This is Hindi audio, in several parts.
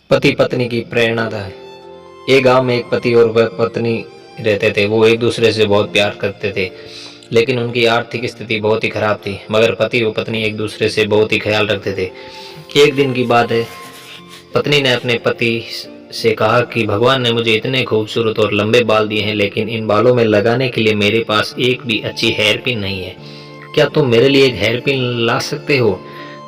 पति पत्नी की प्रेरणा था। एक गांव में एक पति और वह पत्नी रहते थे। वो एक दूसरे से बहुत प्यार करते थे, लेकिन उनकी आर्थिक स्थिति बहुत ही खराब थी। मगर पति और पत्नी एक दूसरे से बहुत ही ख्याल रखते थे। एक दिन की बात है, पत्नी ने अपने पति से कहा कि भगवान ने मुझे इतने खूबसूरत और लंबे बाल दिए हैं, लेकिन इन बालों में लगाने के लिए मेरे पास एक भी अच्छी हेयर पिन नहीं है। क्या तुम मेरे लिए एक हेयर पिन ला सकते हो?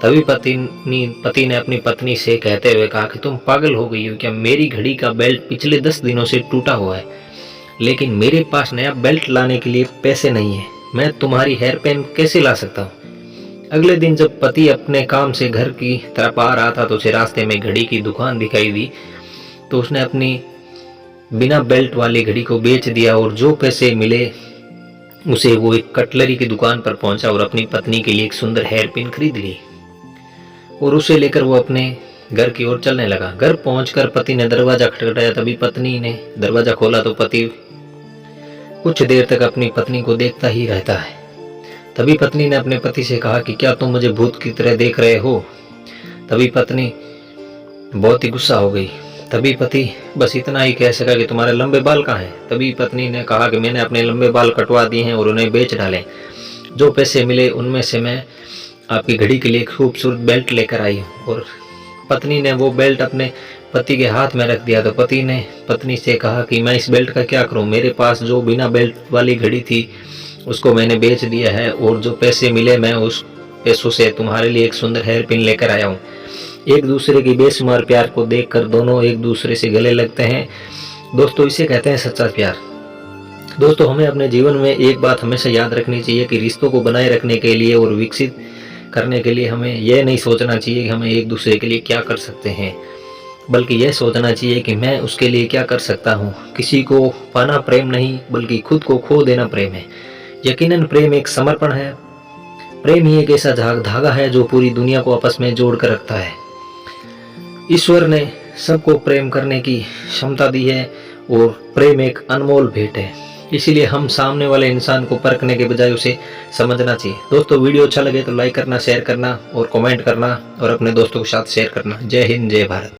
तभी पति ने अपनी पत्नी से कहते हुए कहा कि तुम पागल हो गई हो क्या? मेरी घड़ी का बेल्ट पिछले 10 दिनों से टूटा हुआ है, लेकिन मेरे पास नया बेल्ट लाने के लिए पैसे नहीं है। मैं तुम्हारी हेयर पिन कैसे ला सकता हूँ? अगले दिन जब पति अपने काम से घर की तरफ आ रहा था तो उसे रास्ते में घड़ी की दुकान दिखाई दी। तो उसने अपनी बिना बेल्ट वाली घड़ी को बेच दिया और जो पैसे मिले उसे वो एक कटलरी की दुकान पर पहुंचा और अपनी पत्नी के लिए एक सुंदर हेयर पिन खरीद ली और उसे लेकर वो अपने घर की ओर चलने लगा। घर पहुंचकर पति ने दरवाजा खटखटाया। तभी पत्नी ने दरवाजा खोला तो पति कुछ देर तक अपनी पत्नी को देखता ही रहता है। तभी पत्नी ने अपने पति से कहा कि क्या तुम मुझे भूत की तरह देख रहे हो? तभी पत्नी बहुत ही गुस्सा हो गई। तभी पति बस इतना ही कह सका कि तुम्हारे लंबे बाल कहाँ हैं? तभी पत्नी ने कहा कि मैंने अपने लंबे बाल कटवा दिए हैं और उन्हें बेच डाले। जो पैसे मिले उनमें से मैं आपकी घड़ी के लिए खूबसूरत बेल्ट लेकर आई हूँ। और पत्नी ने वो बेल्ट अपने पति के हाथ में रख दिया। तो पति ने पत्नी से कहा कि मैं इस बेल्ट का क्या करूँ? मेरे पास जो बिना बेल्ट वाली घड़ी थी उसको मैंने बेच दिया है और जो पैसे मिले मैं उस पैसों से तुम्हारे लिए एक सुंदर हेयर पिन लेकर आया हूँ। एक दूसरे की बेशुमार प्यार को देखकर दोनों एक दूसरे से गले लगते हैं। दोस्तों, इसे कहते हैं सच्चा प्यार। दोस्तों, हमें अपने जीवन में एक बात हमेशा याद रखनी चाहिए कि रिश्तों को बनाए रखने के लिए और विकसित करने के लिए हमें यह नहीं सोचना चाहिए कि हमें एक दूसरे के लिए क्या कर सकते हैं, बल्कि यह सोचना चाहिए कि मैं उसके लिए क्या कर सकता हूँ। किसी को पाना प्रेम नहीं, बल्कि खुद को खो देना प्रेम है। यकीनन प्रेम एक समर्पण है। प्रेम ही एक ऐसा धागा है जो पूरी दुनिया को आपस में जोड़ कर रखता है। ईश्वर ने सबको प्रेम करने की क्षमता दी है और प्रेम एक अनमोल भेंट है। इसीलिए हम सामने वाले इंसान को परखने के बजाय उसे समझना चाहिए। दोस्तों, वीडियो अच्छा लगे तो लाइक करना, शेयर करना और कमेंट करना और अपने दोस्तों के साथ शेयर करना। जय हिंद, जय भारत।